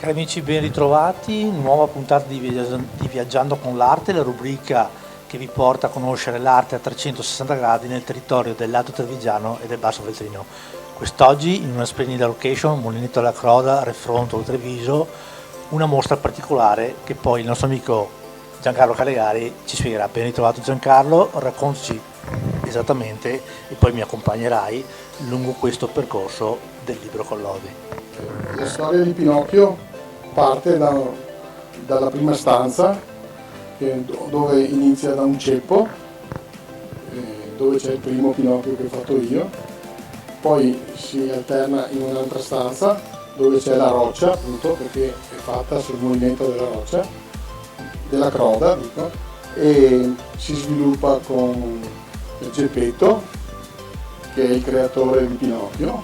Cari amici, ben ritrovati, nuova puntata di Viaggiando con l'Arte, la rubrica che vi porta a conoscere l'arte a 360 gradi nel territorio dell'Alto Trevigiano e del Basso Veltrino. Quest'oggi, in una splendida location, Mulinetto della Croda, Refronto Treviso, una mostra particolare che poi il nostro amico Giancarlo Calegari ci spiegherà. Ben ritrovato Giancarlo, raccontaci esattamente e poi mi accompagnerai lungo questo percorso del libro Collodi. La storia di Pinocchio parte dalla prima stanza, dove inizia da un ceppo, dove c'è il primo Pinocchio che ho fatto io, poi si alterna in un'altra stanza dove c'è la roccia, appunto perché è fatta sul mulinetto della roccia, della Croda, dico, e si sviluppa con il Geppetto, che è il creatore di Pinocchio,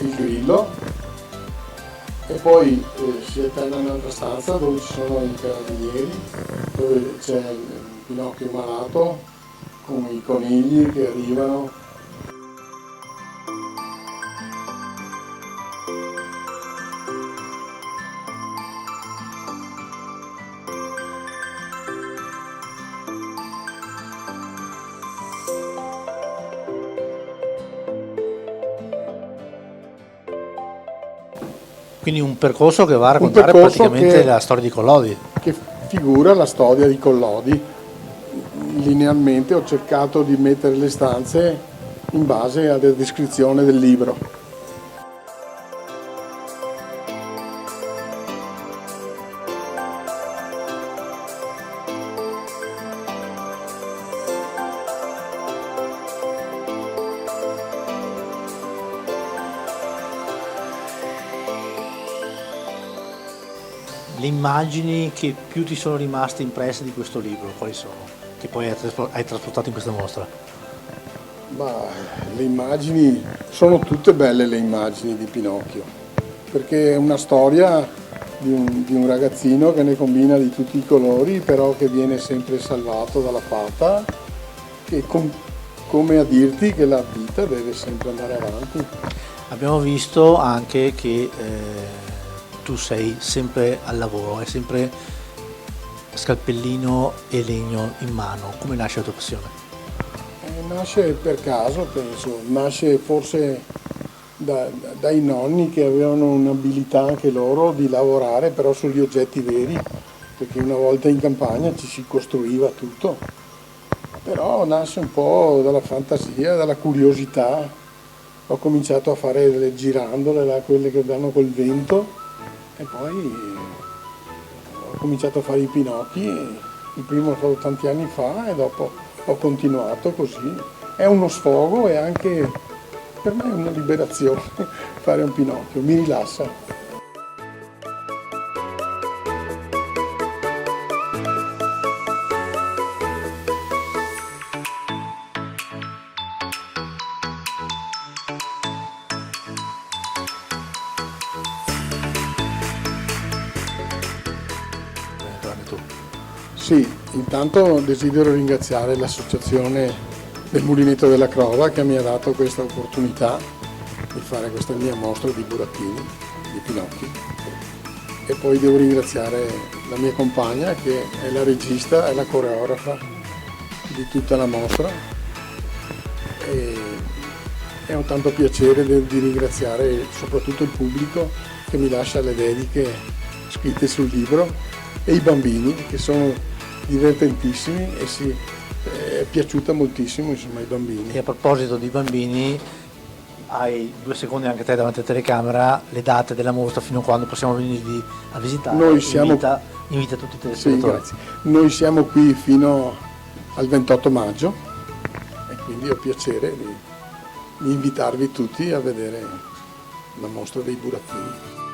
il Grillo, e poi si alterna in un'altra stanza dove ci sono i carabinieri, dove c'è il Pinocchio malato con i conigli che arrivano. Quindi un percorso che va a raccontare praticamente la storia di Collodi. Che figura la storia di Collodi. Linealmente ho cercato di mettere le stanze in base alla descrizione del libro. Le immagini che più ti sono rimaste impresse di questo libro, quali sono? Che poi hai trasportato in questa mostra? Ma le immagini, sono tutte belle le immagini di Pinocchio, perché è una storia di un ragazzino che ne combina di tutti i colori, però che viene sempre salvato dalla fata, che come a dirti che la vita deve sempre andare avanti. Abbiamo visto anche che tu sei sempre al lavoro, hai sempre scalpellino e legno in mano. Come nasce la tua passione? Nasce per caso, penso, nasce forse dai nonni che avevano un'abilità anche loro di lavorare però sugli oggetti veri, perché una volta in campagna ci si costruiva tutto, però nasce un po' dalla fantasia, dalla curiosità. Ho cominciato a fare delle girandole, quelle che vanno col vento, e poi ho cominciato a fare i Pinocchi, il primo l'ho fatto tanti anni fa e dopo ho continuato così. È uno sfogo e anche per me è una liberazione fare un Pinocchio, mi rilassa. Sì, intanto desidero ringraziare l'associazione del Mulinetto della Croda che mi ha dato questa opportunità di fare questa mia mostra di burattini, di Pinocchi. E poi devo ringraziare la mia compagna che è la regista e la coreografa di tutta la mostra. E ho tanto piacere di ringraziare soprattutto il pubblico che mi lascia le dediche scritte sul libro e i bambini che sono divertentissimi e è piaciuta moltissimo, insomma, ai bambini. E a proposito di bambini, hai 2 secondi anche te davanti alla telecamera, le date della mostra fino a quando possiamo venirvi a visitare. Invita tutti i telespettatori. Sì, grazie. Noi siamo qui fino al 28 maggio e quindi ho piacere di invitarvi tutti a vedere la mostra dei burattini.